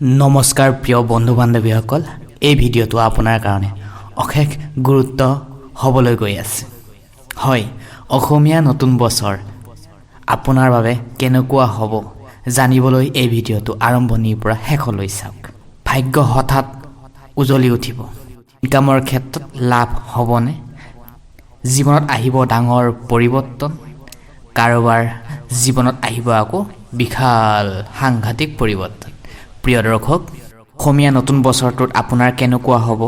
নমস্কাৰ প্ৰিয় বন্ধু বান্ধৱীসকল, এই ভিডিঅ'টো আপোনাৰ কাৰণে অশেষ গুৰুত্ব হ'বলৈ গৈ আছে। হয়, অসমীয়া নতুন বছৰ আপোনাৰ বাবে কেনেকুৱা হ'ব জানিবলৈ এই ভিডিঅ'টো আৰম্ভণিৰ পৰা শেষলৈ চাওক। ভাগ্য হঠাৎ উজলি উঠিব, ইনকামৰ ক্ষেত্ৰত লাভ হ'বনে, জীৱনত আহিব ডাঙৰ পৰিৱৰ্তন, কাৰোবাৰ জীৱনত আহিব আকৌ বিশাল সাংঘাতিক পৰিৱৰ্তন। প্ৰিয় দৰ্শক, অসমীয়া নতুন বছৰটোত আপোনাৰ কেনেকুৱা হ'ব?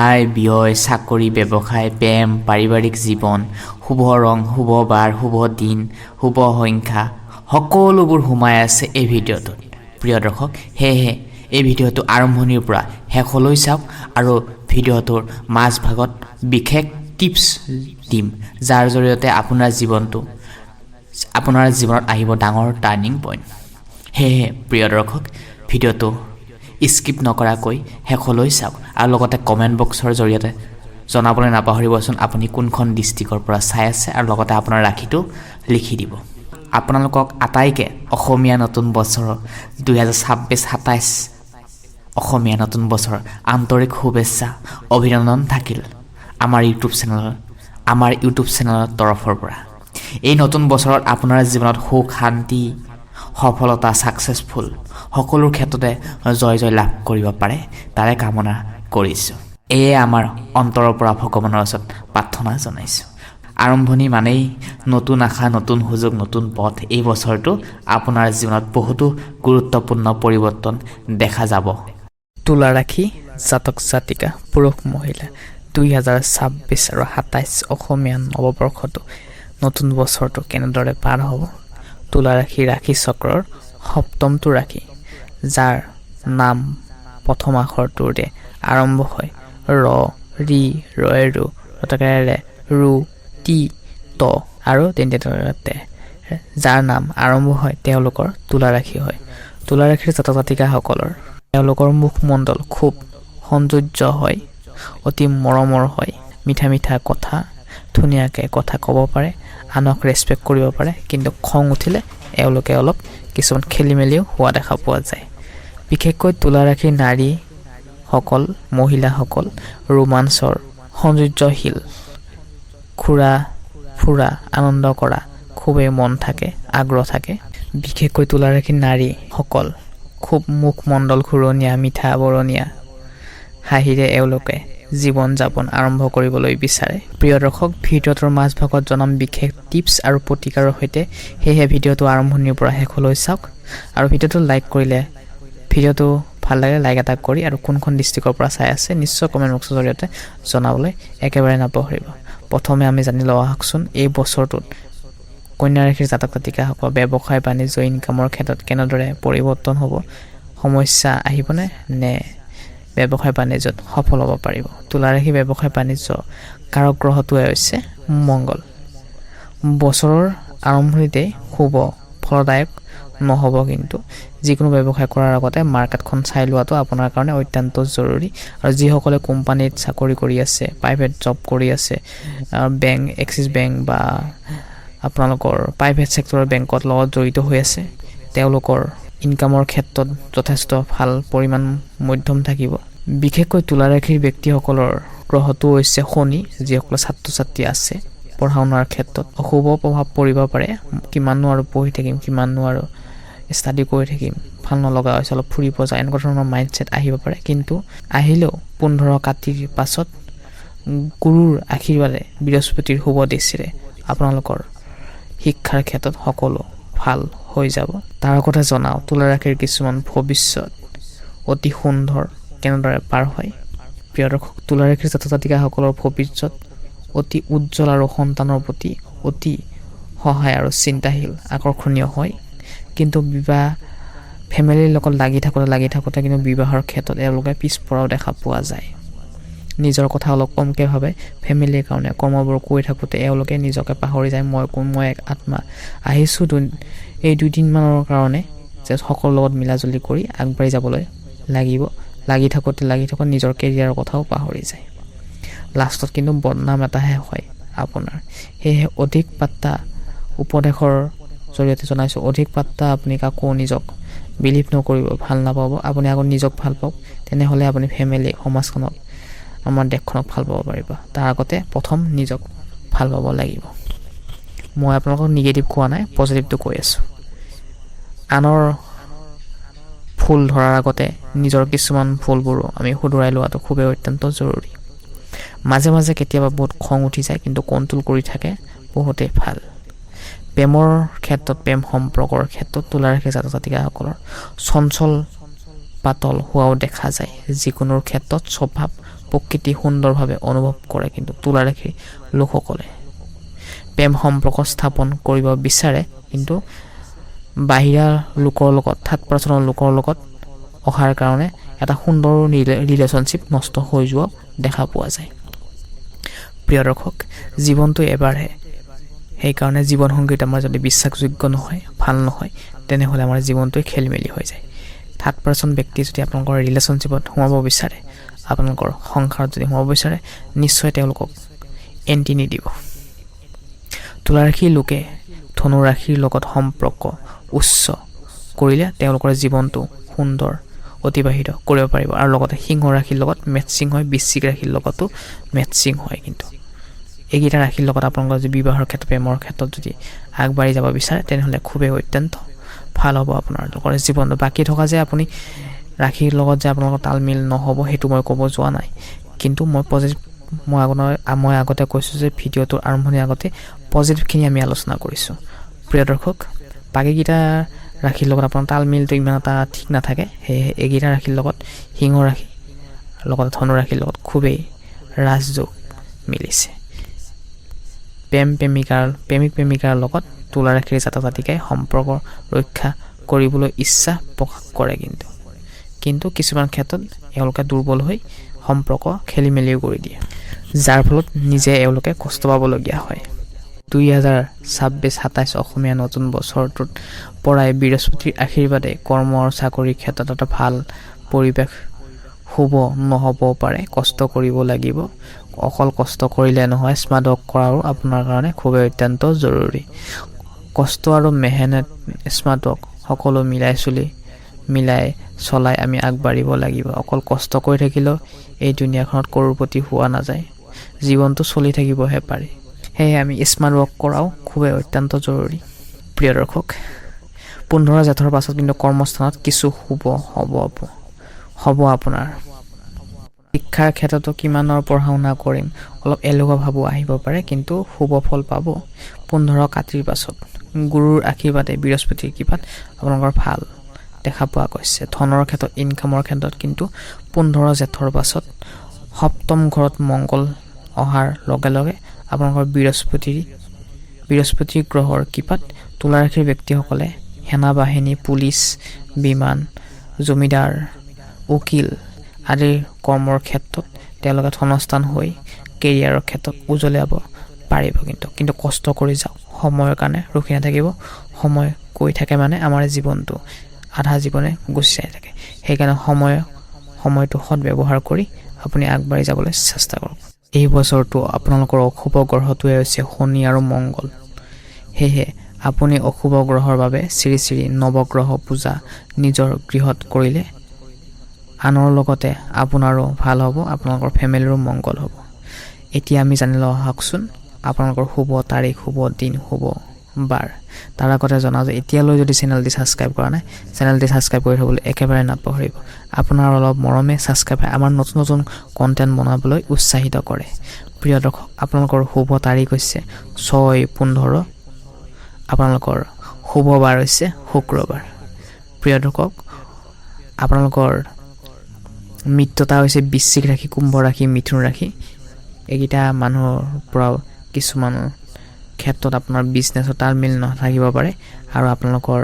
আয়, ব্যয়, চাকৰি, ব্যৱসায়, প্ৰেম, পাৰিবাৰিক জীৱন, শুভ ৰং, শুভ বাৰ, শুভ দিন, শুভ সংখ্যা সকলোবোৰ সোমাই আছে এই ভিডিঅ'টোত। প্ৰিয় দৰ্শক, সেয়েহে এই ভিডিঅ'টো আৰম্ভণিৰ পৰা শেষলৈ চাওক আৰু ভিডিঅ'টোৰ মাজভাগত বিশেষ টিপছ দিম, যাৰ জৰিয়তে আপোনাৰ জীৱনত আহিব ডাঙৰ টাৰ্ণিং পইণ্ট। সেয়েহে প্ৰিয় দৰ্শক, ভিডিঅ'টো স্কিপ নকৰাকৈ শেষলৈ চাওক আৰু লগতে কমেণ্ট বক্সৰ জৰিয়তে জনাবলৈ নাপাহৰিবচোন আপুনি কোনখন ডিষ্ট্ৰিক্টৰ পৰা চাই আছে আৰু লগতে আপোনাৰ ৰাশিটো লিখি দিব। আপোনালোকক আটাইকে অসমীয়া নতুন বছৰৰ 2026-27 অসমীয়া নতুন বছৰৰ আন্তৰিক শুভেচ্ছা অভিনন্দন থাকিল আমাৰ ইউটিউব চেনেলৰ তৰফৰ পৰা। এই নতুন বছৰত আপোনাৰ জীৱনত সুখ, শান্তি, সফলতা, ছাকচেছফুল সকলো ক্ষেত্ৰতে জয় লাভ কৰিব পাৰে, তাৰে কামনা কৰিছোঁ। এয়ে আমাৰ অন্তৰৰ পৰা ভগৱানৰ ওচৰত প্ৰাৰ্থনা জনাইছোঁ। আৰম্ভণি মানেই নতুন আশা, নতুন সুযোগ, নতুন পথ। এই বছৰটো আপোনাৰ জীৱনত বহুতো গুৰুত্বপূৰ্ণ পৰিৱৰ্তন দেখা যাব। তুলা ৰাশি জাতক জাতিকা, পুৰুষ মহিলা 2026 আৰু 27 অসমীয়া নৱবৰ্ষটো নতুন বছৰটো কেনেদৰে পাৰ হ'ব? তুলা ৰাশি ৰাশি চক্ৰৰ সপ্তমটো ৰাশি, যাৰ নাম প্ৰথম আখৰটোৰে আৰম্ভ হয় ৰ, ৰি, ৰয়, ৰু, ৰতকাৰে ৰু, তি, ত আৰু তেন্তে যাৰ নাম আৰম্ভ হয় তেওঁলোকৰ তুলা ৰাশি হয়। তুলা ৰাশিৰ জাতক জাতিকাসকলৰ তেওঁলোকৰ মুখমণ্ডল খুব সৌন্দৰ্য হয়, অতি মৰমৰ হয়, মিঠা মিঠা কথা, ধুনীয়াকৈ কথা ক'ব পাৰে, আনক ৰেচপেক্ট কৰিব পাৰে, কিন্তু খং উঠিলে এওঁলোকে অলপ কিছুমান খেলি মেলিও হোৱা দেখা পোৱা যায়। বিশেষকৈ তুলা ৰাশিৰ নাৰীসকল, মহিলাসকল ৰোমাঞ্চৰ, সৌন্দৰ্যশীল, ঘূৰা ফুৰা, আনন্দ কৰা খুবেই মন থাকে, আগ্ৰহ থাকে। বিশেষকৈ তুলা ৰাশিৰ নাৰীসকল খুব মুখমণ্ডল ঘূৰণীয়া, মিঠা বৰণীয়া হাঁহিৰে এওঁলোকে জীৱন যাপন আৰম্ভ কৰিবলৈ বিচাৰে। প্ৰিয় দৰ্শক, ভিডিঅ'টোৰ মাজভাগত জনাম বিশেষ টিপছ আৰু প্ৰতিকাৰৰ সৈতে, সেয়েহে ভিডিঅ'টো আৰম্ভণিৰ পৰা শেষলৈ চাওক আৰু ভিডিঅ'টো লাইক কৰিলে, ভিডিঅ'টো ভাল লাগে লাইক এটা কৰি আৰু কোনখন ডিষ্ট্ৰিক্টৰ পৰা চাই আছে নিশ্চয় কমেণ্ট বক্সৰ জৰিয়তে জনাবলৈ একেবাৰে নাপাহৰিব। প্ৰথমে আমি জানি লওঁ আহকচোন, এই বছৰটোত কন্যা ৰাশিৰ জাতক জাতিকাসকল ব্যৱসায় বাণিজ্য ইনকামৰ ক্ষেত্ৰত কেনেদৰে পৰিৱৰ্তন হ'ব? সমস্যা আহিবনে নে ব্যৱসায় বাণিজ্যত সফল হ'ব পাৰিব? তুলা ৰাশি ব্যৱসায় বাণিজ্য কাৰক গ্ৰহটোৱে হৈছে মংগল। বছৰৰ আৰম্ভণিতে শুভ ফলদায়ক নহ'ব, কিন্তু যিকোনো ব্যৱসায় কৰাৰ আগতে মাৰ্কেটখন চাই লোৱাটো আপোনাৰ কাৰণে অত্যন্ত জৰুৰী। আৰু যিসকলে কোম্পানীত চাকৰি কৰি আছে, প্ৰাইভেট জব কৰি আছে, বেংক, এক্সিছ বেংক বা আপোনালোকৰ প্ৰাইভেট ছেক্টৰৰ বেংকত লগত জড়িত হৈ আছে, তেওঁলোকৰ ইনকামৰ ক্ষেত্ৰত যথেষ্ট ভাল পৰিমাণ মধ্যম থাকিব। বিশেষকৈ তুলা ৰাশিৰ ব্যক্তিসকলৰ গ্ৰহটো হৈছে শনি, যিসকলে ছাত্ৰ ছাত্ৰী আছে পঢ়া শুনাৰ ক্ষেত্ৰত অশুভ প্ৰভাৱ পৰিব পাৰে। কিমাননো আৰু পঢ়ি থাকিম, কিমাননো আৰু ষ্টাডি কৰি থাকিম, ভাল নলগা হৈছে, অলপ ফুৰিব যায়, এনেকুৱা ধৰণৰ মাইণ্ডছেট আহিব পাৰে। কিন্তু আহিলেও 15 কাতিৰ পাছত গুৰুৰ আশীৰ্বাদে, বৃহস্পতিৰ শুভ দৃষ্টিৰে আপোনালোকৰ শিক্ষাৰ ক্ষেত্ৰত সকলো ভাল হৈ যাব। তাৰ কথা জনাওঁ তুলা ৰাশিৰ কিছুমান ভৱিষ্যত অতি সুন্দৰ কেনেদৰে পাৰ হয়। প্ৰিয় দৰ্শক, তুলা ৰাশিৰ জাতক জাতিকাসকলৰ ভৱিষ্যত অতি উজ্জ্বল আৰু সন্তানৰ প্ৰতি অতি সহায় আৰু চিন্তাশীল, আকৰ্ষণীয় হয়। কিন্তু বিবাহ ফেমিলিৰ লগত লাগি থাকোঁতে কিন্তু বিবাহৰ ক্ষেত্ৰত এওঁলোকে পিছপৰাও দেখা পোৱা যায়। নিজৰ কথা অলপ কমকৈ ভাবে, ফেমিলিৰ কাৰণে কৰ্মবোৰ কৰি থাকোঁতে এওঁলোকে নিজকে পাহৰি যায়। মই এক আত্মা আহিছোঁ এই 2 দিনমানৰ কাৰণে যে সকলোৰ লগত মিলাজুলি কৰি আগবাঢ়ি যাবলৈ লাগিব। লাগি থাকোঁতে নিজৰ কেৰিয়াৰৰ কথাও পাহৰি যায়। লাষ্টত কিন্তু বদনাম এটাহে হয় আপোনাৰ। সেয়েহে অধিক পাত্তা, উপদেশৰ জৰিয়তে জনাইছোঁ, অধিক পাত্তা আপুনি কাকো নিজক বিলিভ নকৰিব, ভাল নাপাব। আপুনি আগত নিজক ভাল পাওক, তেনেহ'লে আপুনি ফেমিলি, সমাজখনক, আমাৰ দেশখনক ভাল পাব পাৰিব। তাৰ আগতে প্ৰথম নিজক ভাল পাব লাগিব। মই আপোনালোকক নিগেটিভ কোৱা নাই, পজিটিভটো কৈ আছোঁ। আনৰ ভুল ধৰাৰ আগতে নিজৰ কিছুমান ভুলবোৰো আমি শুধৰাই লোৱাটো খুবেই অত্যন্ত জৰুৰী। মাজে মাজে কেতিয়াবা বহুত খং উঠি যায়, কিন্তু কণ্ট্ৰল কৰি থাকে বহুতেই ভাল। প্ৰেমৰ ক্ষেত্ৰত, প্ৰেম সম্পৰ্কৰ ক্ষেত্ৰত তুলা ৰাশি জাতক জাতিকাসকলৰ চঞ্চল পাতল হোৱাও দেখা যায়। যিকোনো ক্ষেত্ৰত স্বভাৱ প্ৰকৃতি সুন্দৰভাৱে অনুভৱ কৰে, কিন্তু তুলা ৰাশিৰ লোকসকলে প্ৰেম সম্পৰ্ক স্থাপন কৰিব বিচাৰে, কিন্তু বাহিৰা লোকৰ লগত, থাৰ্ড পাৰ্চনৰ লোকৰ লগত অহাৰ কাৰণে এটা সুন্দৰ ৰিলেশ্যনশ্বিপ নষ্ট হৈ যোৱা দেখা পোৱা যায়। প্ৰিয় দৰ্শক, জীৱনটো এবাৰহে, সেইকাৰণে জীৱন সংগীত আমাৰ যদি বিশ্বাসযোগ্য নহয়, ভাল নহয়, তেনেহ'লে আমাৰ জীৱনটোৱে খেলিমেলি হৈ যায়। থাৰ্ড পাৰ্চন ব্যক্তি যদি আপোনালোকৰ ৰিলেশ্যনশ্বিপত সোমাব বিচাৰে, আপোনালোকৰ সংসাৰত যদি সোমাব বিচাৰে, নিশ্চয় তেওঁলোকক এণ্ট্ৰি নিদিব। তুলা ৰাশিৰ লোকে ধনু ৰাশিৰ লগত সম্পৰ্ক উচ্চ কৰিলে তেওঁলোকৰ জীৱনটো সুন্দৰ অতিবাহিত কৰিব পাৰিব, আৰু লগতে সিংহ ৰাশিৰ লগত মেটচিং হয়, বৃশ্চিক ৰাশিৰ লগতো মেটচিং হয়। কিন্তু এইকেইটা ৰাশিৰ লগত আপোনালোকৰ যদি বিবাহৰ ক্ষেত্ৰত, প্ৰেমৰ ক্ষেত্ৰত যদি আগবাঢ়ি যাব বিচাৰে, তেনেহ'লে খুবেই অত্যন্ত ভাল হ'ব আপোনালোকৰ জীৱনটো। বাকী থকা যে আপুনি ৰাশিৰ লগত যে আপোনালোকৰ তালমিল নহ'ব, সেইটো মই ক'ব যোৱা নাই, কিন্তু মই আগতে কৈছোঁ যে ভিডিঅ'টোৰ আৰম্ভণিৰ আগতে পজিটিভখিনি আমি আলোচনা কৰিছোঁ। প্ৰিয় দৰ্শক, বাকীকেইটা ৰাশিৰ লগত আপোনাৰ তালমিলটো ইমান এটা ঠিক নাথাকে, সেয়েহে এইকেইটা ৰাশিৰ লগত সিংহ ৰাশি লগতে ধনু ৰাশিৰ লগত খুবেই ৰাজযোগ মিলিছে। প্ৰেমিক প্ৰেমিকাৰ লগত তুলা ৰাশিৰ জাতক জাতিকাই সম্পৰ্ক ৰক্ষা কৰিবলৈ ইচ্ছা প্ৰকাশ কৰে, কিন্তু কিছুমান ক্ষেত্ৰত এওঁলোকে দুৰ্বল হৈ সম্পৰ্ক খেলি মেলিও কৰি দিয়ে, যাৰ ফলত নিজে এওঁলোকে কষ্ট পাবলগীয়া হয়। 2026-27 অসমীয়া নতুন বছৰটোত পৰাই বৃহস্পতিৰ আশীৰ্বাদে কৰ্ম আৰু চাকৰিৰ ক্ষেত্ৰত এটা ভাল পৰিৱেশ শুভ নহ'বও পাৰে। কষ্ট কৰিব লাগিব। অকল কষ্ট কৰিলে নহয়, স্মাৰ্ট ৱৰ্ক কৰাও আপোনাৰ কাৰণে খুবেই অত্যন্ত জৰুৰী। কষ্ট আৰু মেহনত, স্মাৰ্ট ৱৰ্ক সকলো মিলাই চলাই আমি আগবাঢ়িব লাগিব। অকল কষ্ট কৰি থাকিলেও এই দুনিয়াখনত কৰোৰপতি হোৱা নাযায়, জীৱনটো চলি থাকিবহে পাৰে। সেয়ে আমি স্মাৰ্ট ৱৰ্ক কৰাও খুবেই অত্যন্ত জৰুৰী। প্ৰিয় দৰ্শক, 15 জেঠৰ পাছত কিন্তু কৰ্মস্থানত কিছু শুভ হ'ব আপোনাৰ। শিক্ষাৰ ক্ষেত্ৰতো কিমানৰ পঢ়া শুনা কৰিম, অলপ এলেহুৱা ভাবো আহিব পাৰে, কিন্তু শুভ ফল পাব। 15 কাতিৰ পাছত গুৰুৰ আশীৰ্বাদে, বৃহস্পতিৰ কৃপাত আপোনালোকৰ ভাল দেখা পোৱা গৈছে। ধনৰ ক্ষেত্ৰত, ইনকামৰ ক্ষেত্ৰত কিন্তু 15 জেঠৰ পাছত সপ্তম ঘৰত মংগল অহাৰ লগে লগে আপোনালোকৰ বৃহস্পতি গ্ৰহৰ কৃপাত তুলা ৰাশিৰ ব্যক্তিসকলে সেনা বাহিনী, পুলিচ, বিমান, জমিদাৰ, উকিল আদিৰ কৰ্মৰ ক্ষেত্ৰত তেওঁলোকে ধনস্থান হৈ কেৰিয়াৰৰ ক্ষেত্ৰত উজ্বলাব পাৰিব। কিন্তু কষ্ট কৰি যাওক, সময়ৰ কাৰণে ৰখি নাথাকিব। সময় গৈ থাকে মানে আমাৰ জীৱনটো আধা জীৱনে গুচি যাই থাকে। সেইকাৰণে সময়টো সদব্যৱহাৰ কৰি আপুনি আগবাঢ়ি যাবলৈ চেষ্টা কৰক। এই বছৰটো আপোনালোকৰ অশুভ গ্ৰহটোৱে হৈছে শনি আৰু মংগল। সেয়েহে আপুনি অশুভ গ্ৰহৰ বাবে শ্ৰী শ্ৰী নৱগ্ৰহ পূজা নিজৰ গৃহত কৰিলে আনৰ লগতে আপোনাৰো ভাল হ'ব, আপোনালোকৰ ফেমিলিৰো মংগল হ'ব। এতিয়া আমি জানি লওঁ আহকচোন আপোনালোকৰ শুভ তাৰিখ, শুভ দিন, শুভ বাৰ। তাৰ আগতে জনাওঁ যে এতিয়ালৈ যদি চেনেলটি ছাবস্ক্ৰাইব কৰা নাই, চেনেলটি ছাবস্ক্ৰাইব কৰি থ'বলৈ একেবাৰে নাপাহৰিব। আপোনাৰ অলপ মৰমে ছাবস্ক্ৰাইব আমাৰ নতুন নতুন কণ্টেণ্ট বনাবলৈ উৎসাহিত কৰে। প্ৰিয় দৰ্শক, আপোনালোকৰ শুভ তাৰিখ হৈছে 6-15, আপোনালোকৰ শুভ বাৰ হৈছে শুক্ৰবাৰ। প্ৰিয় দৰ্শক, আপোনালোকৰ মিত্ৰতা হৈছে বৃশ্চিক ৰাশি, কুম্ভ ৰাশি, মিথুন ৰাশি। এইকেইটা মানুহৰ পৰা কিছুমান ক্ষেত্ৰত আপোনাৰ বিজনেছৰ তালমিল নাথাকিব পাৰে, আৰু আপোনালোকৰ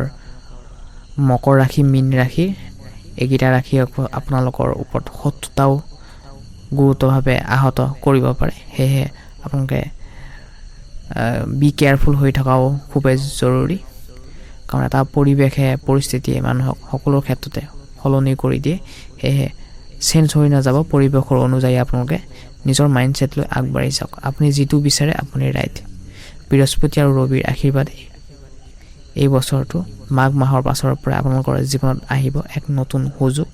মকৰ ৰাশি, মীন ৰাশি, এইকেইটা ৰাশি আপোনালোকৰ ওপৰত শত্ৰুতাও গুৰুত্বভাৱে আহত কৰিব পাৰে। সেয়েহে আপোনালোকে বি কেয়াৰফুল হৈ থকাও খুবেই জৰুৰী, কাৰণ এটা পৰিস্থিতিয়ে মানুহক সকলো ক্ষেত্ৰতে সলনি কৰি দিয়ে। সেয়েহে চেঞ্জ হৈ নাযাব, পৰিৱেশৰ অনুযায়ী আপোনালোকে নিজৰ মাইণ্ডছেট লৈ আগবাঢ়ি যাওক। আপুনি যিটো বিচাৰে আপুনি ৰাইট। বৃহস্পতি আৰু ৰবিৰ আশীৰ্বাদে এই বছৰটো মাঘ মাহৰ পাছৰ পৰা আপোনালোকৰ জীৱনত আহিব এক নতুন সুযোগ।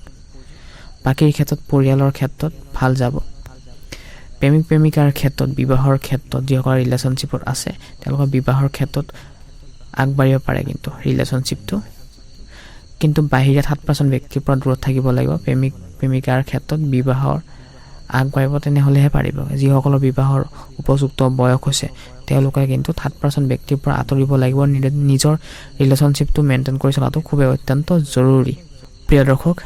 বাকীৰ ক্ষেত্ৰত পৰিয়ালৰ ক্ষেত্ৰত ভাল যাব। প্ৰেমিক প্ৰেমিকাৰ ক্ষেত্ৰত বিবাহৰ ক্ষেত্ৰত যিসকল ৰিলেশ্যনশ্বিপত আছে তেওঁলোকৰ বিবাহৰ ক্ষেত্ৰত আগবাঢ়িব পাৰে কিন্তু ৰিলেশ্যনশ্বিপটো, কিন্তু বাহিৰে 7% ব্যক্তিৰ পৰা দূৰত থাকিব লাগিব। প্ৰেমিক প্ৰেমিকাৰ ক্ষেত্ৰত বিবাহৰ আগবাঢ়িব তেনেহ'লেহে পাৰিব। যিসকলৰ বিবাহৰ উপযুক্ত বয়স হৈছে তেওঁলোকে কিন্তু 7% ব্যক্তিৰ পৰা আঁতৰিব লাগিব। নিজৰ ৰিলেশ্যনশ্বিপটো মেইনটেইন কৰি চলাটো খুবেই অত্যন্ত জৰুৰী। প্ৰিয় দৰ্শক,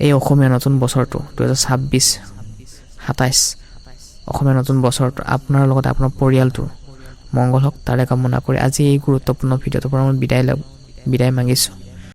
এই অসমীয়া নতুন বছৰটো 2026-27 অসমীয়া নতুন বছৰটো আপোনাৰ লগত আপোনাৰ পৰিয়ালটোৰ মংগল হওক তাৰে কামনা কৰি আজি এই গুৰুত্বপূৰ্ণ ভিডিঅ'টোৰ পৰা মই বিদায় মাগিছোঁ।